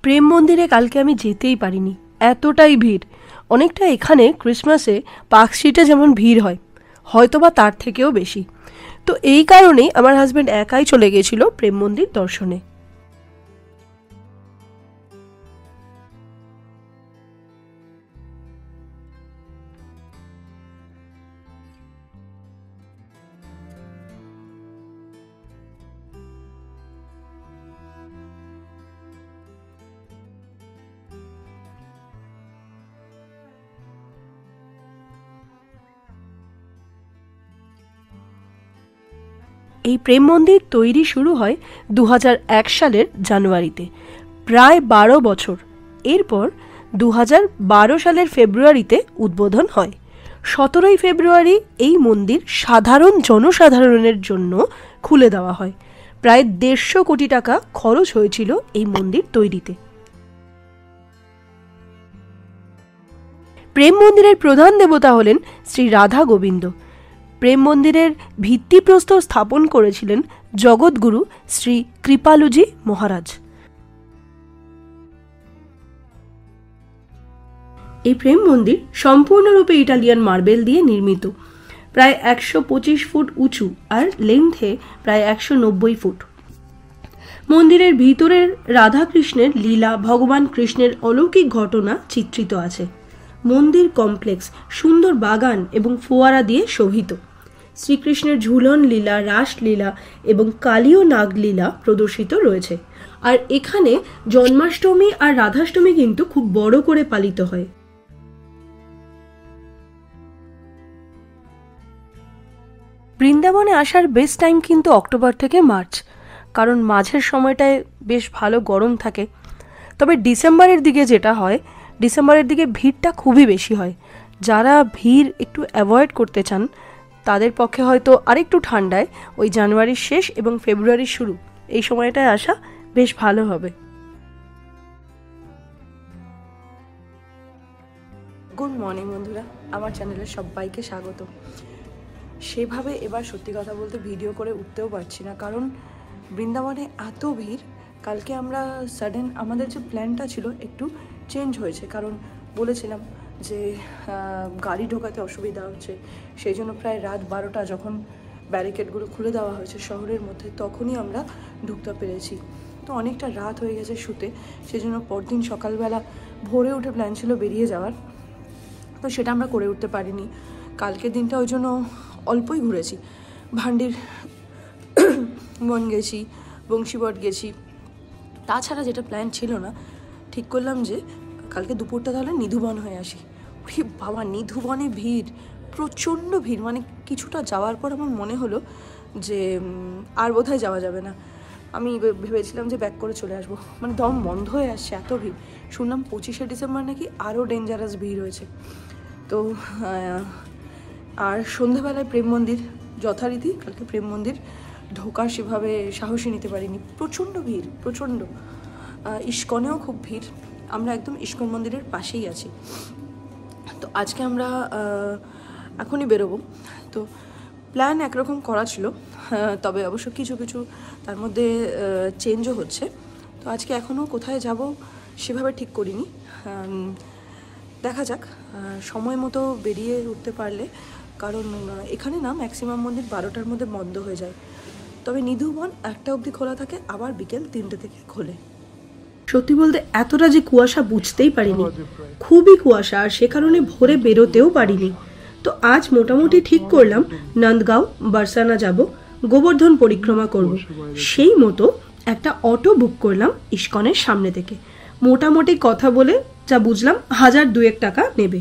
প্রেম মন্দিরে কালকে আমি যেতেই পারিনি, এতটাই ভিড়। অনেকটা এখানে ক্রিসমাসে পার্কস্ট্রিটে যেমন ভিড় হয়, হয়তো বা তার থেকেও বেশি। তো এই কারণেই আমার হাজব্যান্ড একাই চলে গেছিল প্রেম মন্দির দর্শনে। এই প্রেম মন্দির তৈরি শুরু হয় 2001 সালের জানুয়ারিতে, প্রায় 12 বছর। এরপর 2012 সালের ফেব্রুয়ারিতে উদ্বোধন হয়। 17 ফেব্রুয়ারি এই মন্দির সাধারণ জনসাধারণের জন্য খুলে দেওয়া হয়। প্রায় 150 কোটি টাকা খরচ হয়েছিল এই মন্দির তৈরিতে। প্রেম মন্দিরের প্রধান দেবতা হলেন শ্রী রাধা গোবিন্দ। প্রেম মন্দিরের ভিত্তিপ্রস্তর স্থাপন করেছিলেন জগৎগুরু শ্রী কৃপালুজি মহারাজ। এই প্রেম মন্দির সম্পূর্ণরূপে ইটালিয়ান মার্বেল দিয়ে নির্মিত, প্রায় 125 ফুট উঁচু আর লেন্থে প্রায় 190 ফুট। মন্দিরের ভিতরের রাধাকৃষ্ণের লীলা, ভগবান কৃষ্ণের অলৌকিক ঘটনা চিত্রিত আছে। মন্দির কমপ্লেক্স সুন্দর বাগান এবং ফোয়ারা দিয়ে শোভিত। শ্রীকৃষ্ণের ঝুলন লীলা, রাসলীলা এবং কালীয় নাগলীলা প্রদর্শিত রয়েছে। আর এখানে জন্মাষ্টমী আর রাধাষ্টমী কিন্তু খুব বড় করে পালিত হয়। বৃন্দাবনে আসার বেস্ট টাইম কিন্তু অক্টোবর থেকে মার্চ, কারণ মাঝের সময়টায় বেশ ভালো গরম থাকে। তবে ডিসেম্বরের দিকে যেটা হয়, ডিসেম্বরের দিকে ভিড়টা খুবই বেশি হয়। যারা ভিড় একটু অ্যাভয়েড করতে চান তাদের পক্ষে হয়তো আরেকটু ঠান্ডায় ওই জানুয়ারির শেষ এবং ফেব্রুয়ারির শুরু এই সময়টায় আসা বেশ ভালো হবে। গুড মর্নিং বন্ধুরা, আমার চ্যানেলে সবাইকে স্বাগত। সেভাবে এবার সত্যি কথা বলতে ভিডিও করে উঠতেও পারছি না, কারণ বৃন্দাবনে এত ভিড়। কালকে আমরা সাডেন আমাদের যে প্ল্যানটা ছিল একটু চেঞ্জ হয়েছে, কারণ বলেছিলাম যে গাড়ি ঢোকাতে অসুবিধা হচ্ছে। সেই জন্য প্রায় রাত 12টা যখন ব্যারিকেডগুলো খুলে দেওয়া হয়েছে শহরের মধ্যে, তখনই আমরা ঢুকতে পেরেছি। তো অনেকটা রাত হয়ে গেছে শুতে, সেই জন্য পরদিন সকালবেলা ভোরে উঠে প্ল্যান ছিল বেরিয়ে যাওয়ার, তো সেটা আমরা করে উঠতে পারিনি। কালকের দিনটা ওই জন্য অল্পই ঘুরেছি। ভান্ডির বন গেছি, বংশীবট গেছি। তাছাড়া যেটা প্ল্যান ছিল না, ঠিক করলাম যে কালকে দুপুরটা তাহলে নিধুবন হয়ে আসি। ওরে বাবা, নিধুবনে ভিড়, প্রচণ্ড ভিড়। মানে কিছুটা যাওয়ার পর আমার মনে হলো যে আর বোধহয় যাওয়া যাবে না। আমি ভেবেছিলাম যে ব্যাক করে চলে আসবো, মানে দম বন্ধ হয়ে আসছে, এত ভিড়। শুনলাম 25শে ডিসেম্বর নাকি আরও ডেঞ্জারাস ভিড় হয়েছে। তো আর সন্ধ্যাবেলায় প্রেম মন্দির যথারীতি, কালকে প্রেম মন্দির ঢোকার সেভাবে সাহসী নিতে পারিনি, প্রচণ্ড ভিড়, প্রচণ্ড। ইস্কনেও খুব ভিড়, আমরা একদম ইস্কন মন্দিরের পাশেই আছি। তো আজকে আমরা এখনই বেরোবো। তো প্ল্যান একরকম করা ছিল, তবে অবশ্য কিছু কিছু তার মধ্যে চেঞ্জও হচ্ছে। তো আজকে এখনও কোথায় যাব সেভাবে ঠিক করিনি, দেখা যাক। সময় মতো বেরিয়ে উঠতে পারলে, কারণ এখানে না ম্যাক্সিমাম মন্দির 12টার মধ্যে বন্ধ হয়ে যায়। তবে নিধুবন 1টা অবধি খোলা থাকে, আবার বিকেল 3টে থেকে খোলে। সত্যি বলতে এতটা যে কুয়াশা বুঝতেই পারিনি, খুবই কুয়াশা, আর সে কারণে ভোরে বেরোতেও পারিনি। তো আজ মোটামুটি ঠিক করলাম নন্দগাঁও বারসানা যাব, গোবর্ধন পরিক্রমা করব। সেই মতো একটা অটো বুক করলাম ইস্কনের সামনে থেকে। মোটামুটি কথা বলে যা বুঝলাম 1000-2 টাকা নেবে।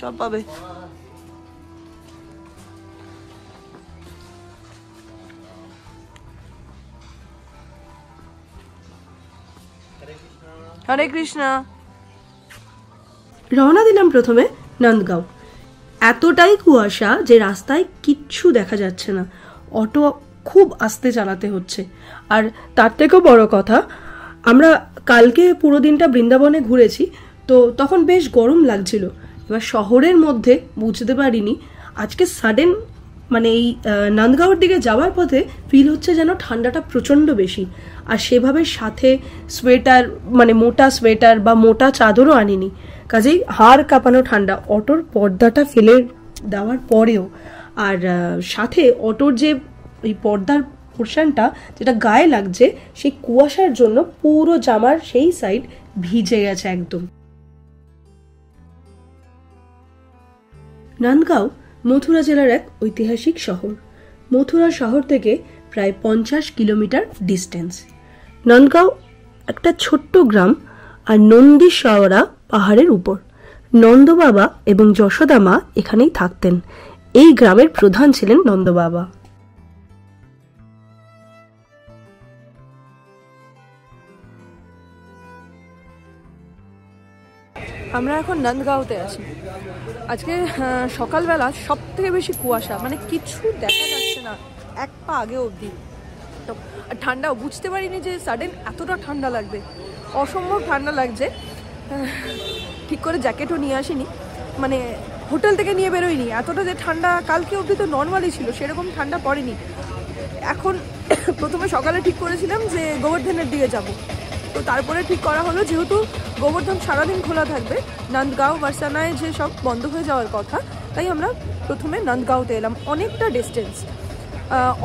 সব পাবে। হরে কৃষ্ণ। রওনা দিলাম প্রথমে নন্দগাঁও। এতটাই কুয়াশা যে রাস্তায় কিচ্ছু দেখা যাচ্ছে না, অটো খুব আস্তে চালাতে হচ্ছে। আর তার থেকেও বড় কথা, আমরা কালকে পুরো দিনটা বৃন্দাবনে ঘুরেছি, তো তখন বেশ গরম লাগছিল। এবার শহরের মধ্যে বুঝতে পারিনি, আজকে সাডেন মানে এই নন্দগাঁওর দিকে যাওয়ার পথে ফিল হচ্ছে যেন ঠান্ডাটা প্রচণ্ড বেশি, আর সেভাবে সাথে সোয়েটার মানে মোটা সোয়েটার বা মোটা চাদরও আনিনি, কাজেই হাড় কাঁপানো ঠান্ডা অটোর পর্দাটা ফেলে দেওয়ার পরেও। আর সাথে অটোর যে ওই পর্দার পোর্শনটা যেটা গায়ে লাগছে সেই কুয়াশার জন্য পুরো জামার সেই সাইড ভিজে গেছে একদম। নন্দগাঁও মথুরা জেলার এক ঐতিহাসিক শহর। মথুরা শহর থেকে প্রায় 50 কিলোমিটার ডিস্টেন্স। নন্দগাঁও একটা ছোট্ট গ্রাম, আর নন্দীশ্বরা পাহাড়ের উপর। নন্দবাবা এবং যশোদা মা এখানেই থাকতেন। এই গ্রামের প্রধান ছিলেন নন্দবাবা। আমরা এখন নন্দগাঁওতে আছি। আজকে সকালবেলা সব থেকে বেশি কুয়াশা, মানে কিছু দেখা যাচ্ছে না এক পা আগে অবধি। তো ঠান্ডাও বুঝতে পারিনি যে সাডেন এতটা ঠান্ডা লাগবে, অসম্ভব ঠান্ডা লাগছে। ঠিক করে জ্যাকেটও নিয়ে আসিনি, মানে হোটেল থেকে নিয়ে বেরোয়নি। এতটা যে ঠান্ডা কালকে অবধি তো নর্মালই ছিল, সেরকম ঠান্ডা পড়েনি। এখন প্রথমে সকালে ঠিক করেছিলাম যে গোবর্ধনের দিকে যাব, তো তারপরে ঠিক করা হলো যেহেতু গোবর্ধন সারাদিন খোলা থাকবে, নন্দগাঁও বারসানায় যে সব বন্ধ হয়ে যাওয়ার কথা, তাই আমরা প্রথমে নন্দগাঁওতে এলাম। অনেকটা ডিস্টেন্স,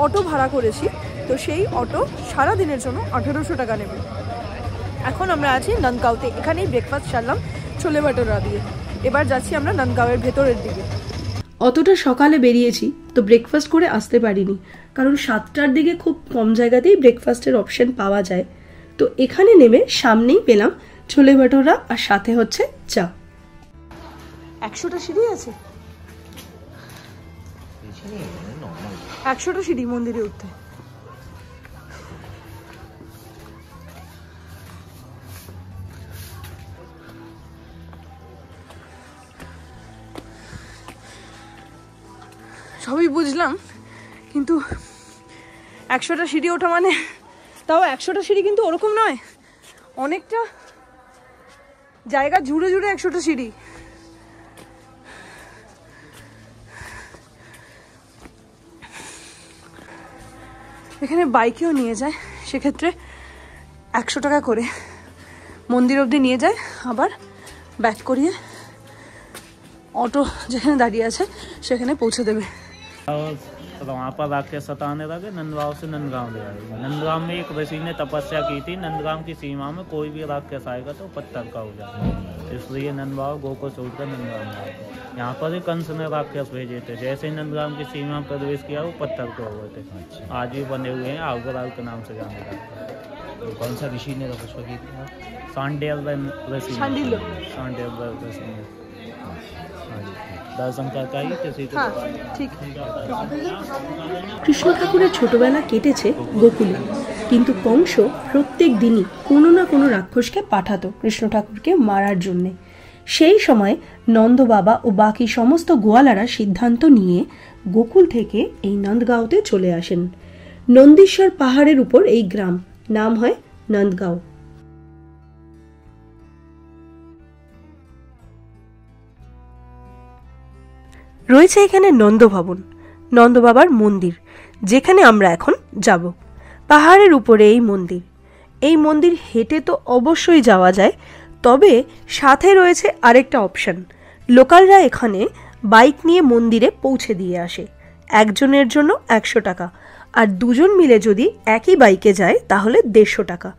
অটো ভাড়া করেছি, তো সেই অটো সারাদিনের জন্য 1800 টাকা নেবে। এখন আমরা আছি নন্দগাঁওতে, এখানেই ব্রেকফাস্ট সারলাম ছোলে ভাটোরা দিয়ে। এবার যাচ্ছি আমরা নন্দগাঁওয়ের ভেতরের দিকে। অতটা সকালে বেরিয়েছি তো ব্রেকফাস্ট করে আসতে পারিনি, কারণ 7টার দিকে খুব কম জায়গাতেই ব্রেকফাস্টের অপশন পাওয়া যায়। তো এখানে নেমে সামনেই পেলাম ছোলে ভাটোরা, আর সাথে হচ্ছে চা। 100টা সিঁড়ি আছে, 100টা সিঁড়ি মন্দিরে উঠতে। সবই বুঝলাম, কিন্তু 100টা সিঁড়ি ওঠা মানে, তাও 100টা সিঁড়ি কিন্তু ওরকম নয়, অনেকটা জায়গা জুড়ে জুড়ে 100টা সিঁড়ি। এখানে বাইকেও নিয়ে যায়, সেক্ষেত্রে 100 টাকা করে মন্দির অবধি নিয়ে যায়, আবার ব্যাক করিয়ে অটো যেখানে দাঁড়িয়ে আছে সেখানে পৌঁছে দেবে। तो वहाँ पर आके सताने लगे, नंदगांव से नंदगांव ले आए। नंदगांव में एक ऋषि ने तपस्या की थी, नंदगांव की सीमा में कोई भी राक्षस आएगा तो पत्थर का हो जाए, इसलिए नंदगांव गो को छोड़कर नंदगांव में आए। यहाँ पर ही कंस ने राक्षस भेजे थे, जैसे ही नंदगांव की सीमा में प्रवेश किया वो पत्थर के हो गए थे। आज भी बने हुए हैं, आवगराल के नाम से जाने जाते हैं। कौन सा ऋषि ने तपस्या की थी? सांडेल ऋषि। কৃষ্ণ ঠাকুরের ছোটবেলা কেটেছে গোকুলে, কিন্তু কংস প্রত্যেক দিনই কোনো না কোনো রাক্ষসকে পাঠাতো কৃষ্ণ ঠাকুরকে মারার জন্যে। সেই সময় নন্দবাবা ও বাকি সমস্ত গোয়ালারা সিদ্ধান্ত নিয়ে গোকুল থেকে এই নন্দগাঁওতে চলে আসেন। নন্দীশ্বর পাহাড়ের উপর এই গ্রাম, নাম হয় নন্দগাঁও। রয়েছে এখানে নন্দভবন, নন্দবাবার মন্দির, যেখানে আমরা এখন যাব। পাহাড়ের উপরে এই মন্দির। এই মন্দির হেঁটে তো অবশ্যই যাওয়া যায়, তবে সাথে রয়েছে আরেকটা অপশন। লোকালরা এখানে বাইক নিয়ে মন্দিরে পৌঁছে দিয়ে আসে। একজনের জন্য 100 টাকা, আর দুজন মিলে যদি একই বাইকে যায় তাহলে 150 টাকা।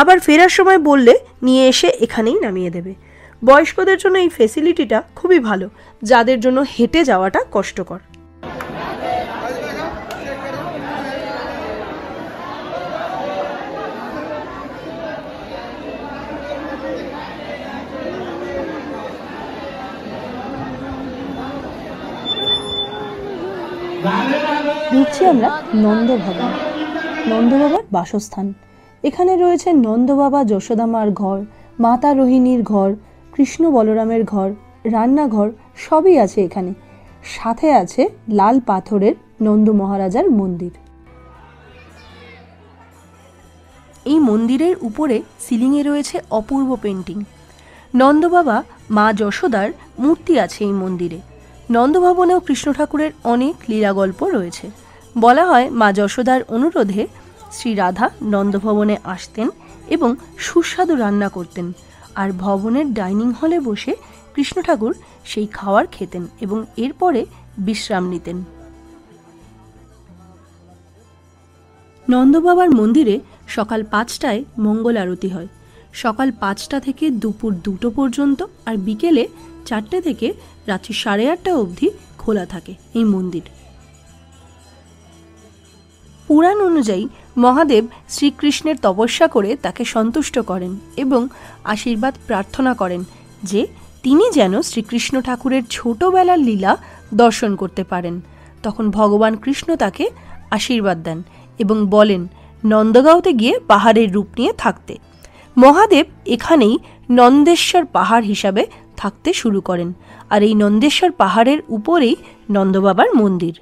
আবার ফেরার সময় বললে নিয়ে এসে এখানেই নামিয়ে দেবে। বয়স্কদের জন্য এই ফেসিলিটিটা খুবই ভালো, যাদের জন্য হেঁটে যাওয়াটা কষ্টকর। ঢুকছি আমরা নন্দভবন, নন্দবাবার বাসস্থান। এখানে রয়েছে নন্দবাবা যশোদামার ঘর, মাতা রোহিণীর ঘর, কৃষ্ণ বলরামের ঘর, রান্নাঘর সবই আছে এখানে। সাথে আছে লাল পাথরের নন্দ মহারাজার মন্দির। এই মন্দিরের উপরে সিলিংয়ে রয়েছে অপূর্ব পেন্টিং। নন্দবাবা মা যশোদার মূর্তি আছে এই মন্দিরে। নন্দভবনেও কৃষ্ণ ঠাকুরের অনেক লীলা গল্প রয়েছে। বলা হয় মা যশোদার অনুরোধে শ্রী রাধা নন্দভবনে আসতেন এবং সুস্বাদু রান্না করতেন, আর ভবনের ডাইনিং হলে বসে কৃষ্ণ ঠাকুর সেই খাবার খেতেন এবং এরপরে বিশ্রাম নিতেন। নন্দবাবার মন্দিরে সকাল 5টায় মঙ্গল আরতি হয়। সকাল 5টা থেকে দুপুর 2টো পর্যন্ত, আর বিকেলে 4টে থেকে রাত্রি 8:30 অবধি খোলা থাকে এই মন্দির। পুরাণ অনুযায়ী মহাদেব শ্রীকৃষ্ণের তপস্যা করে তাকে সন্তুষ্ট করেন এবং আশীর্বাদ প্রার্থনা করেন যে তিনি যেন শ্রীকৃষ্ণ ঠাকুরের ছোটবেলার লীলা দর্শন করতে পারেন। তখন ভগবান কৃষ্ণ তাকে আশীর্বাদ দেন এবং বলেন নন্দগাঁওতে গিয়ে পাহাড়ের রূপ নিয়ে থাকতে। মহাদেব এখানেই নন্দেশ্বর পাহাড় হিসাবে থাকতে শুরু করেন, আর এই নন্দেশ্বর পাহাড়ের উপরেই নন্দবাবার মন্দির।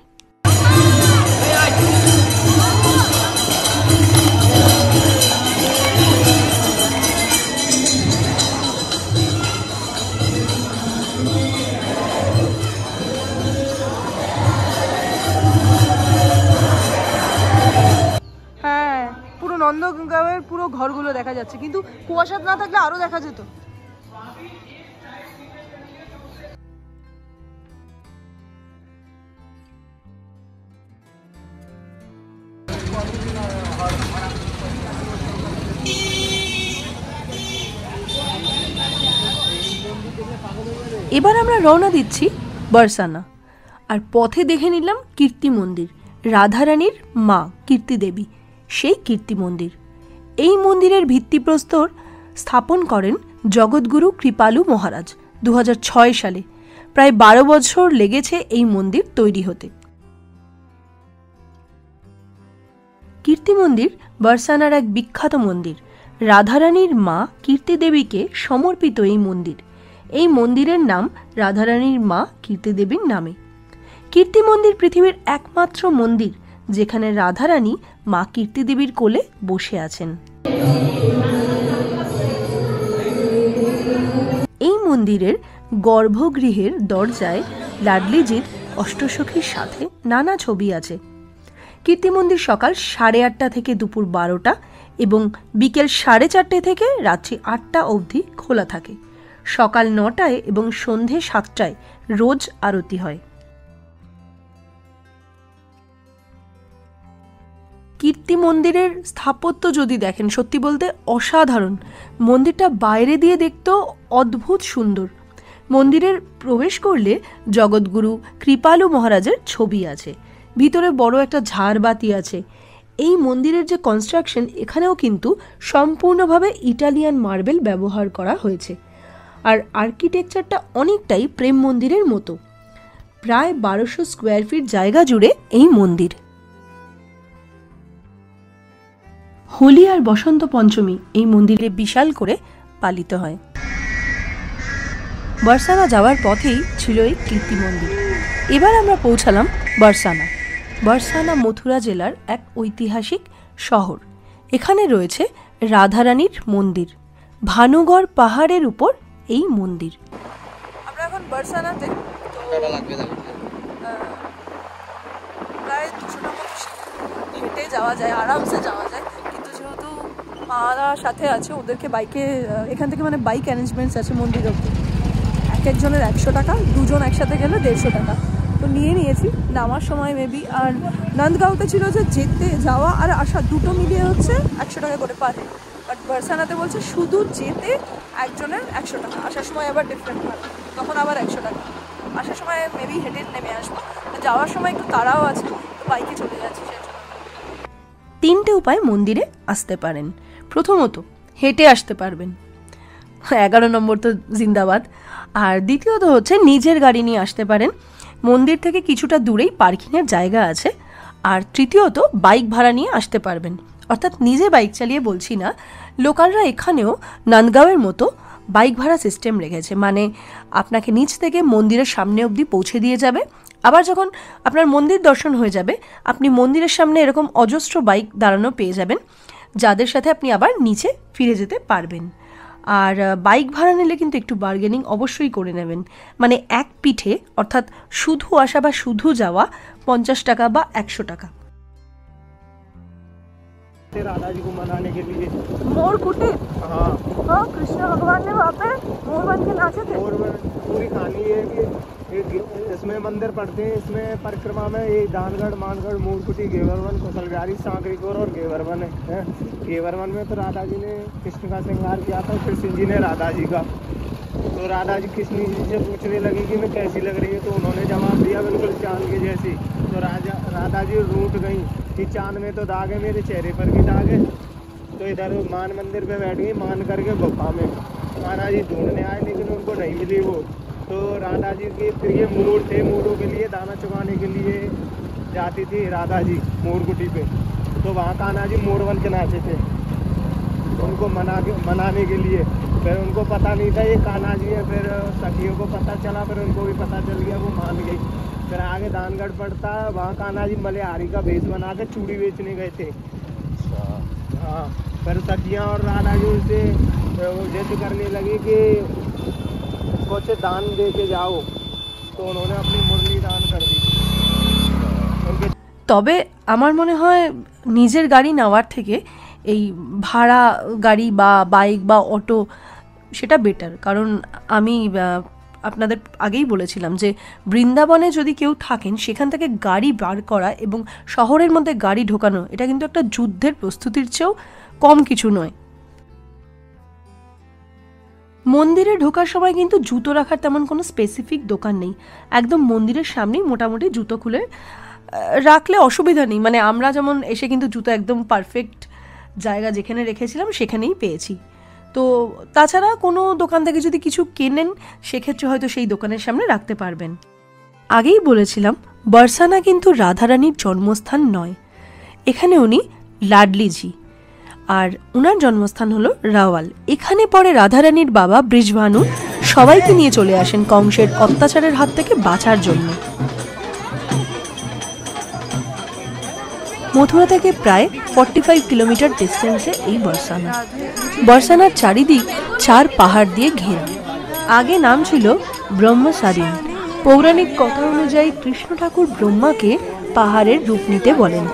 হ্যাঁ, পুরো নন্দগাঁওয়ের পুরো ঘরগুলো দেখা যাচ্ছে, কিন্তু কুয়াশা না থাকলে আরো দেখা যেত। এবার আমরা রওনা দিচ্ছি বরসানা, আর পথে দেখে নিলাম কীর্তি মন্দির, রাধারানীর মা কীর্তি দেবী, সেই কীর্তি মন্দির। এই মন্দিরের ভিত্তিপ্রস্তর স্থাপন করেন জগৎগুরু কৃপালু মহারাজ 2006 সালে। প্রায় 12 বছর লেগেছে এই মন্দির তৈরি হতে। কীর্তি মন্দির বরসানার এক বিখ্যাত মন্দির। রাধারানীর মা কীর্তি দেবীকে সমর্পিত এই মন্দির। এই মন্দিরের নাম রাধারানীর মা কীর্তি দেবীর নামে। কীর্তি মন্দির পৃথিবীর একমাত্র মন্দির যেখানে রাধারানী মা কীর্তি দেবীর কোলে বসে আছেন। এই মন্দিরের গর্ভগৃহের দরজায় লাডলিজির অষ্টসখীর সাথে নানা ছবি আছে। কীর্তি মন্দির সকাল 8:30 থেকে দুপুর 12টা এবং বিকেল 4:30 থেকে রাত্রি 8টা অবধি খোলা থাকে। সকাল 9টায় এবং সন্ধে 7টায় রোজ আরতি হয়। কীর্তি মন্দিরের স্থাপত্য যদি দেখেন, সত্যি বলতে অসাধারণ। মন্দিরটা বাইরে দিয়ে দেখতেও অদ্ভুত সুন্দর। মন্দিরের প্রবেশ করলে জগৎগুরু কৃপালু মহারাজের ছবি আছে। ভিতরে বড় একটা ঝাড়বাতি আছে। এই মন্দিরের যে কনস্ট্রাকশন, এখানেও কিন্তু সম্পূর্ণভাবে ইটালিয়ান মার্বেল ব্যবহার করা হয়েছে, আর আর্কিটেকচারটা অনেকটাই প্রেম মন্দিরের মতো। প্রায় 1200 স্কোয়ার ফিট জায়গা জুড়ে এই মন্দির। হোলি আর বসন্ত পঞ্চমী এই মন্দিরে বিশাল করে পালিত হয়। বরসানা যাওয়ার পথেই ছিল এই কীর্তি মন্দির। এবার আমরা পৌঁছালাম বরসানা। বরসানা মথুরা জেলার এক ঐতিহাসিক শহর। এখানে রয়েছে রাধারানীর মন্দির। ভানুগড় পাহাড়ের উপর এই মন্দির। আমরা এখন বরসানাতে, প্রায় 200 টাকা হেঁটে যাওয়া যায়, আরামসে যাওয়া যায়, কিন্তু যেহেতু মারা সাথে আছে, ওদেরকে বাইকে এখান থেকে মানে বাইক অ্যারেঞ্জমেন্টস আছে মন্দির অব্দি। এক একজনের 100 টাকা, দুজন একসাথে গেলে 150 টাকা। তো নিয়েছি। নামার সময় মেবি, আর নন্দগাঁওতে ছিল যে যেতে যাওয়া আর আসা দুটো মিলিয়ে হচ্ছে 100 টাকা করে পার হেড। বাট বরসানাতে বলছে শুধু যেতে একজনের 100 টাকা, আসার সময় আবার ডিফারেন্ট হয়, তখন আবার 100 টাকা। আসার সময় মেবি হেঁটে নেমে আসবো, যাওয়ার সময় একটু তাড়াও আছে, বাইকে চলে যাচ্ছি। 3টে উপায় মন্দিরে আসতে পারেন। প্রথমত হেঁটে আসতে পারবেন, 11 নম্বর তো জিন্দাবাদ। আর দ্বিতীয়ত হচ্ছে নিজের গাড়ি নিয়ে আসতে পারেন, মন্দির থেকে কিছুটা দূরেই পার্কিংয়ের জায়গা আছে। আর তৃতীয়ত বাইক ভাড়া নিয়ে আসতে পারবেন, অর্থাৎ নিজে বাইক চালিয়ে বলছি না, লোকালরা এখানেও নন্দগাঁওয়ের মতো বাইক ভাড়া সিস্টেম রেখেছে। মানে আপনাকে নিচ থেকে মন্দিরের সামনে অবধি পৌঁছে দিয়ে যাবে, আবার যখন আপনার মন্দির দর্শন হয়ে যাবে আপনি মন্দিরের সামনে এরকম অজস্র বাইক দাঁড়ানো পেয়ে যাবেন, যাদের সাথে আপনি আবার নিচে ফিরে যেতে পারবেন। আর বাইক ভাড়া নিলে কিন্তু একটু বার্গেনিং অবশ্যই করে নেবেন, মানে এক পিঠে অর্থাৎ শুধু আসা বা শুধু যাওয়া 50 টাকা বা 100 টাকা। राधा जी को मनाने के लिए मोर कुटीर, हाँ हाँ कृष्ण भगवान ने वहाँ पे मोर बन के नाचे थे। और पूरी कहानी है कि इसमें मंदिर पड़ते हैं, इसमें परिक्रमा में ये दानगढ़, मानगढ़, मोरकुटी, घेवरवन, कुशलविहारी, सांकरीकोर और घेवरवन है। घेवरवन में तो राधा जी ने कृष्ण का श्रृंगार किया था, कृष्ण जी ने राधा जी का। तो राधा जी कृष्ण जी से पूछने लगी कि मैं कैसी लग रही है, तो उन्होंने जवाब दिया बिल्कुल चांद की जैसी। तो राधा जी रूठ गई कि चांद में तो दाग है, मेरे चेहरे पर भी दाग है। तो इधर मान मंदिर पे बैठ गई, मान करके गुफा में राधा जी ढूंढने आए, लेकिन उनको नहीं मिली वो। तो राधा जी के प्रिय मोर थे, मोरों के लिए दाना चुगाने के लिए जाती थी राधा जी मोरकुटी पे। तो वहाँ कान्हा जी मोरवन के नाचे थे उनको मनाने के लिए। फिर उनको पता नहीं था ये कान्हा जी है, फिर सखियों को पता चला, फिर उनको भी पता चल गया, वो मान गई। फिर आगे दानगढ़ पड़ता, वहाँ कान्हा जी मलिहारी का भेष बना के चूड़ी बेचने गए थे। हाँ, फिर सखियाँ और राधा जी उनसे जिद करने लगी कि कुछ दान दे के जाओ, तो उन्होंने अपनी मुरली दान कर दी। তবে আমার মনে হয় নিজের গাড়ি নেওয়ার থেকে এই ভাড়া গাড়ি বা বাইক বা অটো সেটা বেটার। কারণ আমি আপনাদের আগেই বলেছিলাম যে বৃন্দাবনে যদি কেউ থাকেন সেখান থেকে গাড়ি বার করা এবং শহরের মধ্যে গাড়ি ঢোকানো এটা কিন্তু একটা যুদ্ধের প্রস্তুতির চেয়েও কম কিছু নয়। মন্দিরে ঢোকার সময় কিন্তু জুতো রাখার তেমন কোনো স্পেসিফিক দোকান নেই, একদম মন্দিরের সামনেই মোটামুটি জুতো খুলে রাখলে অসুবিধা নেই। মানে আমরা যেমন এসে কিন্তু জুতো একদম পারফেক্ট জায়গা যেখানে রেখেছিলাম সেখানেই পেয়েছি। তো তাছাড়া কোনো দোকান থেকে যদি কিছু কেনেন সেক্ষেত্রে হয়তো সেই দোকানের সামনে রাখতে পারবেন। আগেই বলেছিলাম বরসানা কিন্তু রাধারানীর জন্মস্থান নয়, এখানে উনি লাডলিজি, আর উনার জন্মস্থান হলো রাওয়াল। এখানে পরে রাধারানীর বাবা ব্রিজভানু সবাইকে নিয়ে চলে আসেন কংসের অত্যাচারের হাত থেকে বাঁচার জন্য। মথুরা থেকে প্রায় 45 কিলোমিটার ডিস্টেন্সে এই বরসানা। বরসানার চারিদিক 4 পাহাড় দিয়ে ঘেরা। আগে নাম ছিল ব্রহ্মসারিন। পৌরাণিক কথা অনুযায়ী কৃষ্ণ ঠাকুর ব্রহ্মাকে পাহাড়ের রূপ নিতে বলেন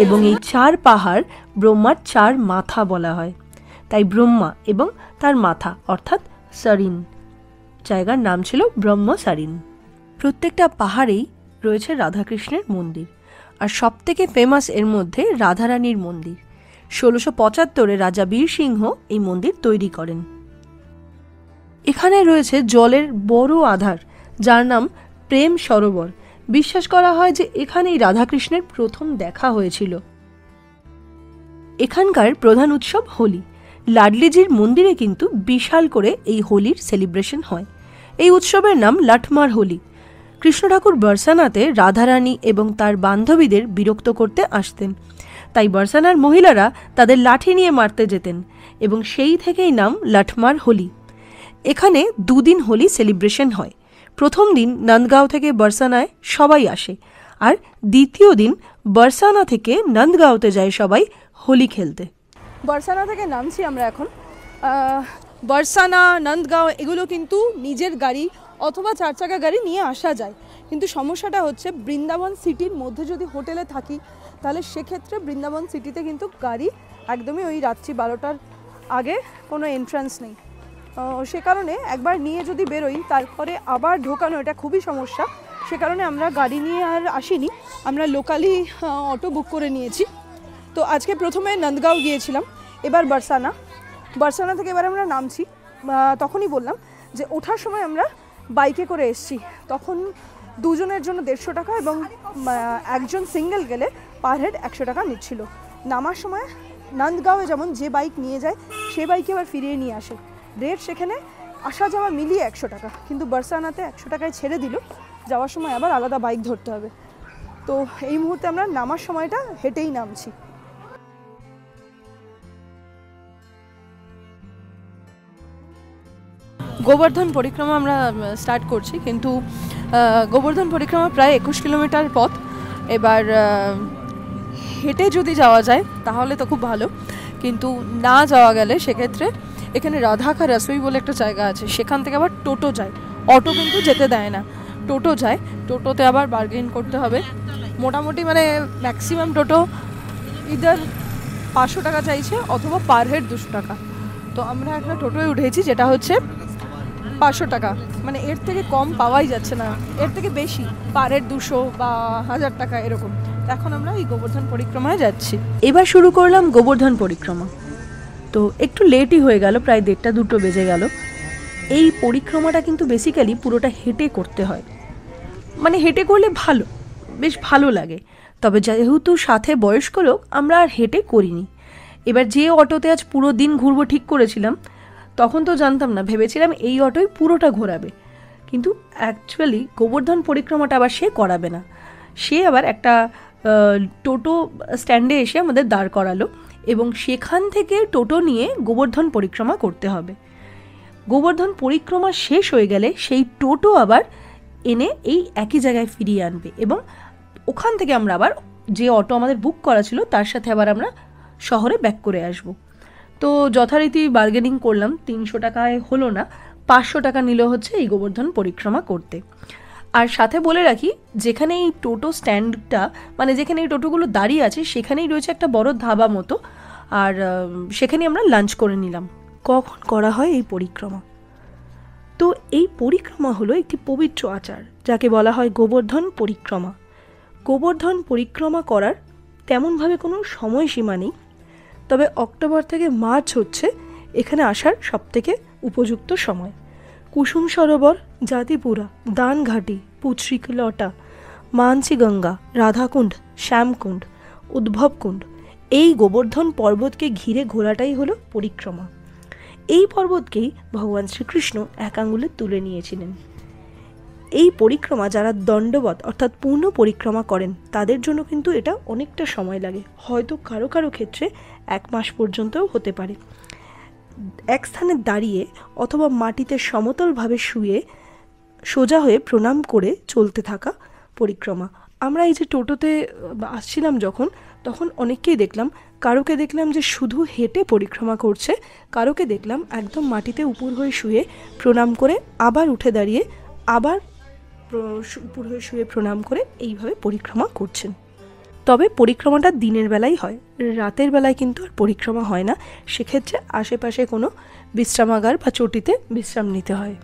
এবং এই 4 পাহাড় ব্রহ্মার 4 মাথা বলা হয়, তাই ব্রহ্মা এবং তার মাথা অর্থাৎ সারিন জায়গার নাম ছিল ব্রহ্মসারিন। প্রত্যেকটা পাহাড়েই রয়েছে রাধাকৃষ্ণের মন্দির, আর সবথেকে ফেমাস এর মধ্যে রাধারানীর মন্দির। 1675-এ রাজা বীর সিংহ এই মন্দির তৈরি করেন। এখানে রয়েছে জলের বড় আধার যার নাম প্রেম সরোবর। বিশ্বাস করা হয় যে এখানেই রাধাকৃষ্ণের প্রথম দেখা হয়েছিল। এখানকার প্রধান উৎসব হোলি। লাডলিজির মন্দিরে কিন্তু বিশাল করে এই হোলির সেলিব্রেশন হয়। এই উৎসবের নাম লাঠমার হোলি। কৃষ্ণ ঠাকুর বরসানাতে রাধারানী এবং তার বান্ধবীদের বিরক্ত করতে আসতেন, তাই বরসানার মহিলারা তাদের লাঠি নিয়ে মারতে যেতেন এবং সেই থেকেই নাম লাঠমার হোলি। এখানে 2 দিন হোলি সেলিব্রেশন হয়। প্রথম দিন নন্দগাঁও থেকে বরসানায় সবাই আসে, আর দ্বিতীয় দিন বরসানা থেকে নন্দগাঁওতে যায় সবাই হোলি খেলতে। বরসানা থেকে নামছি আমরা এখন। বরসানা, নন্দগাঁও এগুলো কিন্তু নিজের গাড়ি অথবা 4 চাকা গাড়ি নিয়ে আসা যায়, কিন্তু সমস্যাটা হচ্ছে বৃন্দাবন সিটির মধ্যে যদি হোটেলে থাকি তাহলে সেক্ষেত্রে বৃন্দাবন সিটিতে কিন্তু গাড়ি একদমই ওই রাত্রি 12টার আগে কোনো এন্ট্রান্স নেই। সে কারণে একবার নিয়ে যদি বেরোই তারপরে আবার ঢোকানো এটা খুবই সমস্যা। সে কারণে আমরা গাড়ি নিয়ে আর আসিনি, আমরা লোকালি অটো বুক করে নিয়েছি। তো আজকে প্রথমে নন্দগাঁও গিয়েছিলাম, এবার বরসানা। বরসানা থেকে এবার আমরা নামছি। তখনই বললাম যে ওঠার সময় আমরা বাইকে করে এসছি, তখন দুজনের জন্য 150 টাকা এবং একজন সিঙ্গেল গেলে পার হেড 100 টাকা নিচ্ছিল। নামার সময় নন্দগাঁওয়ে যেমন যে বাইক নিয়ে যায় সে বাইকে আবার ফিরিয়ে নিয়ে আসে, রেট সেখানে আসা যাওয়া মিলিয়ে 100 টাকা, কিন্তু বরসানাতে 100 টাকায় ছেড়ে দিল, যাওয়ার সময় আবার আলাদা বাইক ধরতে হবে। তো এই মুহূর্তে আমরা নামার সময়টা হেঁটেই নামছি। গোবর্ধন পরিক্রমা আমরা স্টার্ট করছি, কিন্তু গোবর্ধন পরিক্রমা প্রায় 21 কিলোমিটার পথ। এবার হেঁটে যদি যাওয়া যায় তাহলে তো খুব ভালো, কিন্তু না যাওয়া গেলে সেক্ষেত্রে এখানে রাধা কা রসোই বলে একটা জায়গা আছে, সেখান থেকে আবার টোটো যায়, অটো কিন্তু যেতে দেয় না, টোটো যায়, টোটোতে আবার বার্গেন করতে হবে। মোটামুটি মানে ম্যাক্সিমাম টোটো ইদার 500 টাকা চাইছে অথবা পার হেড 200 টাকা। তো আমরা একটা টোটোয় উঠেছি যেটা হচ্ছে 500 টাকা, মানে এর থেকে কম পাওয়াই যাচ্ছে না, এর থেকে বেশি পার হেড 200 বা 1000 টাকা এরকম। এখন আমরা এই গোবর্ধন পরিক্রমায় যাচ্ছি। এবার শুরু করলাম গোবর্ধন পরিক্রমা। তো একটু লেটই হয়ে গেল, প্রায় 1:30-2টো বেজে গেল। এই পরিক্রমাটা কিন্তু বেসিক্যালি পুরোটা হেঁটে করতে হয়, মানে হেঁটে করলে ভালো, বেশ ভালো লাগে। তবে যেহেতু সাথে বয়স্ক লোক, আমরা আর হেঁটে করিনি। এবার যে অটোতে আজ পুরো দিন ঘুরবো ঠিক করেছিলাম, তখন তো জানতাম না, ভেবেছিলাম এই অটোই পুরোটা ঘোরাবে, কিন্তু অ্যাকচুয়ালি গোবর্ধন পরিক্রমাটা আবার সে করাবে না। সে আবার একটা টোটো স্ট্যান্ডে এসে আমাদের দাঁড় করালো এবং সেখান থেকে টোটো নিয়ে গোবর্ধন পরিক্রমা করতে হবে। গোবর্ধন পরিক্রমা শেষ হয়ে গেলে সেই টোটো আবার এনে এই একই জায়গায় ফিরিয়ে আনবে এবং ওখান থেকে আমরা আবার যে অটো আমাদের বুক করা ছিল তার সাথে আবার আমরা শহরে ব্যাক করে আসব। তো যথারীতি বার্গেনিং করলাম, 300 টাকায় হলো না, 500 টাকা নিল হচ্ছে এই গোবর্ধন পরিক্রমা করতে। আর সাথে বলে রাখি, যেখানে এই টোটো স্ট্যান্ডটা, মানে যেখানে এই টোটোগুলো দাঁড়িয়ে আছে, সেখানেই রয়েছে একটা বড় ধাবা মতো, আর সেখানে আমরা লাঞ্চ করে নিলাম। কখন করা হয় এই পরিক্রমা? তো এই পরিক্রমা হলো একটি পবিত্র আচার, যাকে বলা হয় গোবর্ধন পরিক্রমা। গোবর্ধন পরিক্রমা করার তেমনভাবে কোনো সময়সীমা নেই, তবে অক্টোবর থেকে মার্চ হচ্ছে এখানে আসার সবথেকে উপযুক্ত সময়। কুসুম সরোবর, জাতিপুরা, দানঘাটি, পুচরিকলটা, মানসীগঙ্গা, রাধাকুণ্ড, শ্যামকুণ্ড, উদ্ভবকুণ্ড, এই গোবর্ধন পর্বতকে ঘিরে ঘোরাটাই হলো পরিক্রমা। এই পর্বতকেই ভগবান শ্রীকৃষ্ণ এক আঙ্গুলে তুলে নিয়েছিলেন। এই পরিক্রমা যারা দণ্ডবত অর্থাৎ পূর্ণ পরিক্রমা করেন তাদের জন্য কিন্তু এটা অনেকটা সময় লাগে, হয়তো কারো কারো ক্ষেত্রে 1 মাস পর্যন্তও হতে পারে। এক স্থানে দাঁড়িয়ে অথবা মাটিতে সমতলভাবে শুয়ে সোজা হয়ে প্রণাম করে চলতে থাকা পরিক্রমা। আমরা এই যে টোটোতে আসছিলাম যখন, তখন অনেককেই দেখলাম, কারোকে দেখলাম যে শুধু হেঁটে পরিক্রমা করছে, কারোকে দেখলাম একদম মাটিতে উপর হয়ে শুয়ে প্রণাম করে আবার উঠে দাঁড়িয়ে আবার উপর হয়ে শুয়ে প্রণাম করে এইভাবে পরিক্রমা করছেন। তবে পরিক্রমাটা দিনের বেলাই হয়, রাতের বেলায় কিন্তু আর পরিক্রমা হয় না, সেক্ষেত্রে আশেপাশে কোনো বিশ্রামাগার বা চটিতে বিশ্রাম নিতে হয়।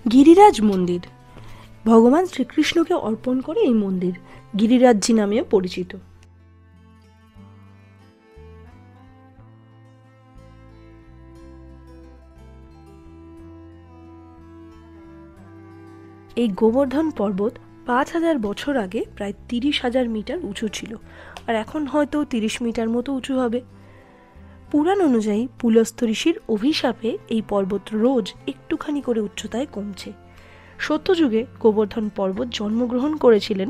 গিরিরাজ মন্দির ভগবান শ্রীকৃষ্ণকে অর্পণ করে এই মন্দির গিরিরাজজি নামেও পরিচিত। এই গোবর্ধন পর্বত 5000 বছর আগে প্রায় 30,000 মিটার উঁচু ছিল, আর এখন হয়তো 30 মিটার মতো উঁচু হবে। পুরাণ অনুযায়ী পুলস্ত্য ঋষির অভিশাপে এই পর্বত রোজ একটুখানি করে উচ্চতায় কমছে। সত্যযুগে গোবর্ধন পর্বত জন্মগ্রহণ করেছিলেন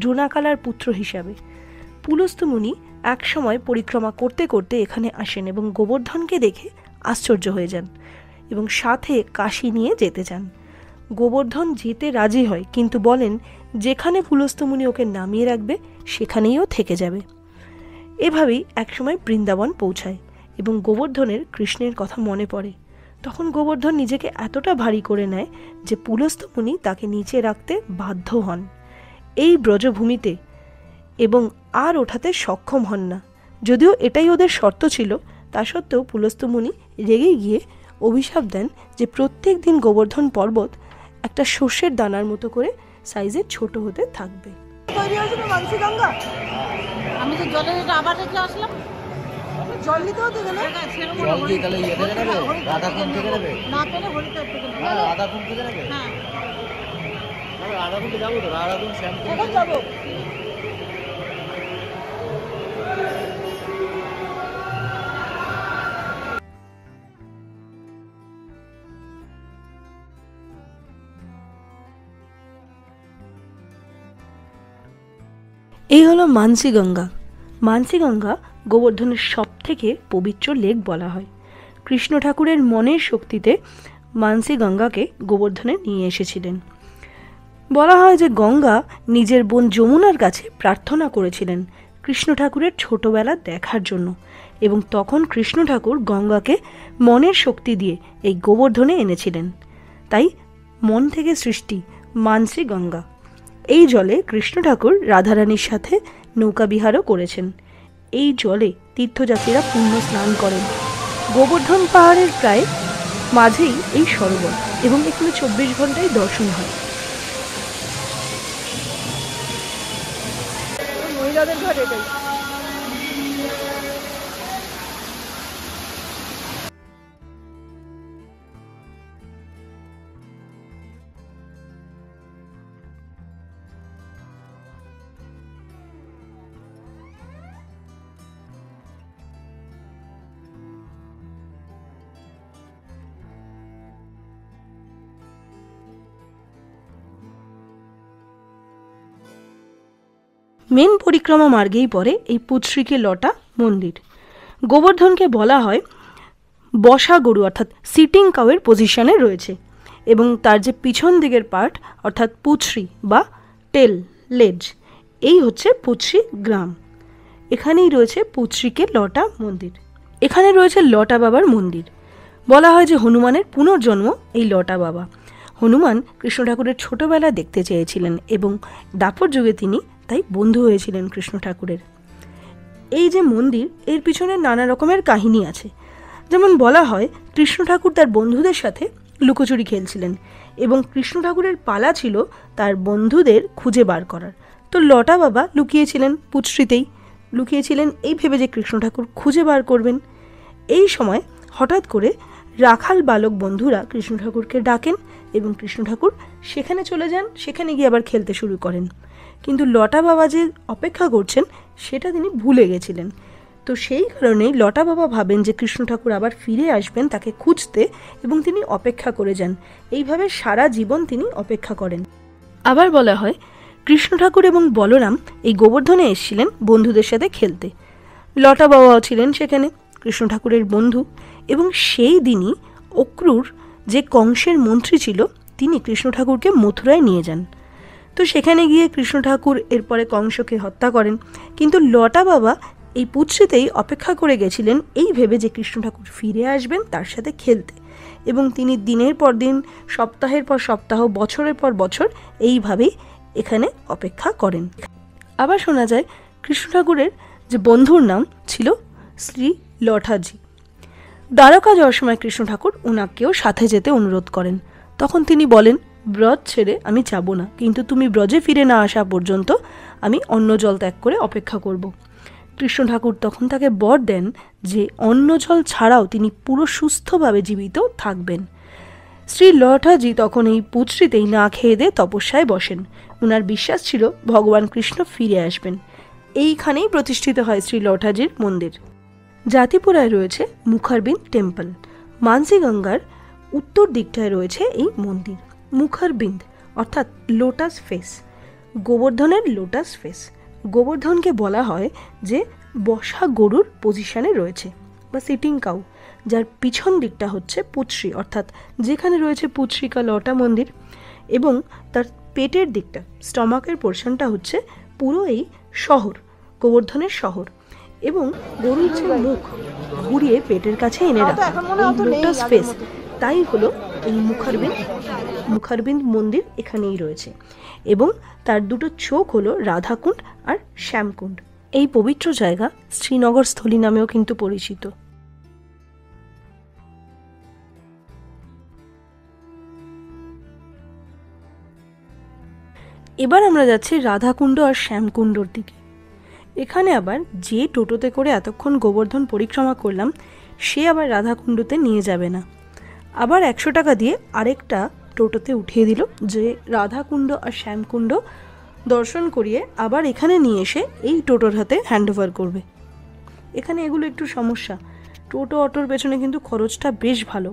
জোনাকালার পুত্র হিসাবে। পুলস্ত্য মুনি একসময় পরিক্রমা করতে করতে এখানে আসেন এবং গোবর্ধনকে দেখে আশ্চর্য হয়ে যান এবং সাথে কাশী নিয়ে যেতে চান। গোবর্ধন যেতে রাজি হয়, কিন্তু বলেন যেখানে পুলস্ত্য মুনি ওকে নামিয়ে রাখবে সেখানেই ও থেকে যাবে। এভাবেই একসময় বৃন্দাবন পৌঁছায় এবং গোবর্ধনের কৃষ্ণের কথা মনে পড়ে। তখন গোবর্ধন নিজেকে এতটা ভারী করে নেয় যে পুলস্ত্য মুনি তাকে নিচে রাখতে বাধ্য হন এই ব্রজভূমিতে এবং আর ওঠাতে সক্ষম হন না। যদিও এটাই ওদের শর্ত ছিল, তা সত্ত্বেও পুলস্ত্য মুনি রেগে গিয়ে অভিশাপ দেন যে প্রত্যেক দিন গোবর্ধন পর্বত একটা সর্ষের দানার মতো করে সাইজে ছোট হতে থাকবে। আমি তো জলে আবার রেখে আসলাম, জল নিতে হতে গেলে জল দিয়ে তাহলে ইয়ে থেকে নেবে, রাধাকুণ্ড থেকে নেবে, না পেলে হরিদ্বার থেকে নেবে। হ্যাঁ, রাধাকুণ্ড থেকে নেবে। হ্যাঁ, রাধাকুণ্ডে যাবো তো, রাধাকুণ্ড শ্যামকুণ্ড যাবো। এই হলো মানসীগঙ্গা। মানসীগঙ্গা গোবর্ধনের সব থেকে পবিত্র লেক বলা হয়। কৃষ্ণ ঠাকুরের মনের শক্তিতে মানসীগঙ্গাকে গোবর্ধনে নিয়ে এসেছিলেন। বলা হয় যে গঙ্গা নিজের বোন যমুনার কাছে প্রার্থনা করেছিলেন কৃষ্ণ ঠাকুরের ছোটবেলা দেখার জন্য, এবং তখন কৃষ্ণ ঠাকুর গঙ্গাকে মনের শক্তি দিয়ে এই গোবর্ধনে এনেছিলেন। তাই মন থেকে সৃষ্টি মানসী গঙ্গা। এই জলে কৃষ্ণ ঠাকুর রাধারানীর সাথে নৌকা বিহারও করেছেন। এই জলে তীর্থযাত্রীরা পুণ্য স্নান করেন। গোবর্ধন পাহাড়ের প্রায় মাঝেই এই সরোবর, এবং এখানে 24 ঘন্টায় দর্শন হয়। মহিলাদের ঘর এটাই। মেন পরিক্রমা মার্গেই পড়ে এই পুত্রিকে লটা মন্দির। গোবর্ধনকে বলা হয় বসা গরু অর্থাৎ সিটিং কাউয়ের পজিশনে রয়েছে, এবং তার যে পিছন দিকের পার্ট অর্থাৎ পুছরি বা টেল লেজ, এই হচ্ছে পুছরি গ্রাম। এখানেই রয়েছে পুত্রিকে লটা মন্দির। এখানে রয়েছে লটা বাবার মন্দির। বলা হয় যে হনুমানের পুনর্জন্ম এই লটা বাবা। হনুমান কৃষ্ণ ঠাকুরের ছোটবেলা দেখতে চেয়েছিলেন, এবং দাপর যুগে তিনি তাই বন্ধু হয়েছিলেন কৃষ্ণ ঠাকুরের। এই যে মন্দির, এর পিছনে নানা রকমের কাহিনী আছে। যেমন বলা হয় কৃষ্ণ ঠাকুর তার বন্ধুদের সাথে লুকোচুরি খেলছিলেন, এবং কৃষ্ণ ঠাকুরের পালা ছিল তার বন্ধুদের খুঁজে বার করার। তো লটা বাবা লুকিয়েছিলেন পুত্রিতেই, লুকিয়েছিলেন এই ভেবে যে কৃষ্ণ ঠাকুর খুঁজে বার করবেন। এই সময় হঠাৎ করে রাখাল বালক বন্ধুরা কৃষ্ণ ঠাকুরকে ডাকেন, এবং কৃষ্ণ ঠাকুর সেখানে চলে যান। সেখানে গিয়ে আবার খেলতে শুরু করেন, কিন্তু লটা বাবা যে অপেক্ষা করছেন সেটা তিনি ভুলে গেছিলেন। তো সেই কারণেই লটা বাবা ভাবেন যে কৃষ্ণ ঠাকুর আবার ফিরে আসবেন তাকে খুঁজতে, এবং তিনি অপেক্ষা করে যান। এইভাবে সারা জীবন তিনি অপেক্ষা করেন। আবার বলা হয় কৃষ্ণ ঠাকুর এবং বলরাম এই গোবর্ধনে এসেছিলেন বন্ধুদের সাথে খেলতে। লটা বাবাও ছিলেন সেখানে কৃষ্ণ ঠাকুরের বন্ধু, এবং সেই দিনই অক্রুর যে কংসের মন্ত্রী ছিল তিনি কৃষ্ণ ঠাকুরকে মথুরায় নিয়ে যান। তো সেখানে গিয়ে কৃষ্ণ ঠাকুর এরপরে কংসকে হত্যা করেন, কিন্তু লটা বাবা এই পুত্রিতেই অপেক্ষা করে গেছিলেন এই ভেবে যে কৃষ্ণ ঠাকুর ফিরে আসবেন তার সাথে খেলতে, এবং তিনি দিনের পর দিন, সপ্তাহের পর সপ্তাহ, বছরের পর বছর এইভাবেই এখানে অপেক্ষা করেন। আবার শোনা যায় কৃষ্ণ ঠাকুরের যে বন্ধুর নাম ছিল শ্রী লঠাজি। দ্বারকা যাওয়ার সময় কৃষ্ণ ঠাকুর ওনাকেও সাথে যেতে অনুরোধ করেন। তখন তিনি বলেন, ব্রজ ছেড়ে আমি যাব না, কিন্তু তুমি ব্রজে ফিরে না আসা পর্যন্ত আমি অন্ন জল ত্যাগ করে অপেক্ষা করব। কৃষ্ণ ঠাকুর তখন তাকে বর দেন যে অন্ন জল ছাড়াও তিনি পুরো সুস্থভাবে জীবিত থাকবেন। শ্রী লঠাজি তখন এই পুত্রিতেই না খেয়ে দিয়ে তপস্যায় বসেন। ওনার বিশ্বাস ছিল ভগবান কৃষ্ণ ফিরে আসবেন। এইখানেই প্রতিষ্ঠিত হয় শ্রী লঠাজির মন্দির। জাতিপুরায় রয়েছে মুখারবিন্দ টেম্পল। মানসী গঙ্গার উত্তর দিকটায় রয়েছে এই মন্দির। মুখারবিন্দ অর্থাৎ লোটাস ফেস, গোবর্ধনের লোটাস ফেস। গোবর্ধনকে বলা হয় যে বসা গরুর পজিশনে রয়েছে বা সিটিং কাউ, যার পিছন দিকটা হচ্ছে পুত্রি অর্থাৎ যেখানে রয়েছে পুত্রিকা লটা মন্দির, এবং তার পেটের দিকটা, স্টমাকের পোর্শনটা হচ্ছে পুরো এই শহর, গোবর্ধনের শহর, এবং গরুর যে মুখ ঘুরিয়ে পেটের কাছে এনে রাখা লোটাস ফেস, তাই হলো এই মুখারবিন্দ মন্দির এখানেই রয়েছে। এবং তার দুটো চোখ হলো রাধাকুণ্ড আর শ্যামকুণ্ড। এই পবিত্র জায়গা শ্রীনগর স্থলী নামেও কিন্তু পরিচিত। এবার আমরা যাচ্ছি রাধাকুণ্ড আর শ্যামকুণ্ডর দিকে। এখানে আবার যে টোটোতে করে এতক্ষণ গোবর্ধন পরিক্রমা করলাম সে আবার রাধাকুণ্ডতে নিয়ে যাবে না, আবার 100 টাকা দিয়ে আরেকটা টোটোতে উঠিয়ে দিল যে রাধাকুণ্ড আর শ্যামকুণ্ড দর্শন করিয়ে আবার এখানে নিয়ে এসে এই টোটোর হাতে হ্যান্ডওভার করবে। এখানে এগুলো একটু সমস্যা। টোটো অটোর পেছনে কিন্তু খরচটা বেশ ভালো,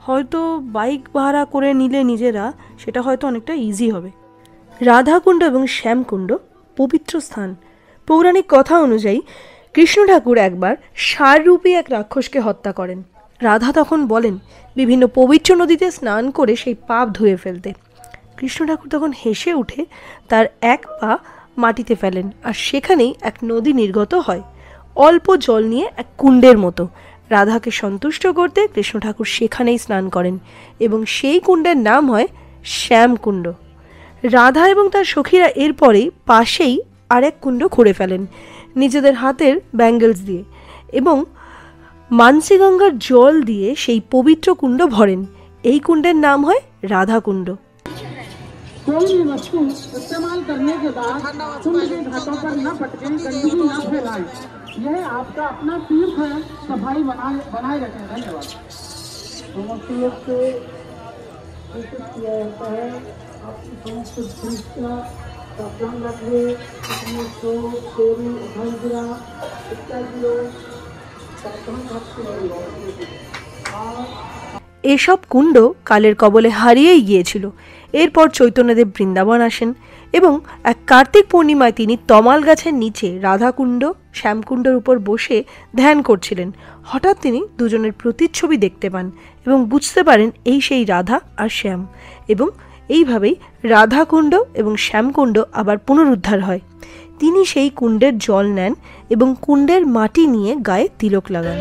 হয়তো বাইক ভাড়া করে নিলে নিজেরা সেটা হয়তো অনেকটা ইজি হবে। রাধাকুণ্ড এবং শ্যামকুণ্ড পবিত্র স্থান। পৌরাণিক কথা অনুযায়ী কৃষ্ণ ঠাকুর একবার ষাঁড়রূপী এক রাক্ষসকে হত্যা করেন। রাধা তখন বলেন বিভিন্ন পবিত্র নদীতে স্নান করে সেই পাপ ধুয়ে ফেলতে। কৃষ্ণ ঠাকুর তখন হেসে উঠে তার এক পা মাটিতে ফেলেন, আর সেখানেই এক নদী নির্গত হয়, অল্প জল নিয়ে এক কুণ্ডের মতো। রাধাকে সন্তুষ্ট করতে কৃষ্ণ ঠাকুর সেখানেই স্নান করেন এবং সেই কুণ্ডের নাম হয় শ্যামকুণ্ড। রাধা এবং তার সখীরা এরপরেই পাশেই আরেক কুণ্ড খুঁড়ে ফেলেন নিজেদের হাতের ব্যাঙ্গেলস দিয়ে এবং মানসী গঙ্গার জল দিয়ে সেই পবিত্র কুণ্ড ভরেন। এই কুণ্ডের নাম হয় রাধাকুণ্ড। कोई भी वस्तु इस्तेमाल करने के बाद कुंड के घाटों पर न पटके, गंदगी न फैलाए, यह आपका अपना तीर्थ है, सफाई बनाए रखें। धन्यवाद। समस्त लोग से सूचित किया जाता है आपकी समस्त दृष्टिया का ध्यान रखिए। अपने सो तेरी भंजरा इत्यादि लोग सावधान रखते এসব কুণ্ড কালের কবলে হারিয়েই গিয়েছিল। এরপর চৈতন্যদেব বৃন্দাবন আসেন এবং এক কার্তিক পূর্ণিমায় তিনি তমাল গাছের নিচে রাধাকুণ্ড শ্যামকুণ্ডের উপর বসে ধ্যান করছিলেন। হঠাৎ তিনি দুজনের প্রতিচ্ছবি দেখতে পান এবং বুঝতে পারেন এই সেই রাধা আর শ্যাম, এবং এইভাবেই রাধাকুণ্ড এবং শ্যামকুণ্ড আবার পুনরুদ্ধার হয়। তিনি সেই কুণ্ডের জল নেন এবং কুণ্ডের মাটি নিয়ে গায়ে তিলক লাগান।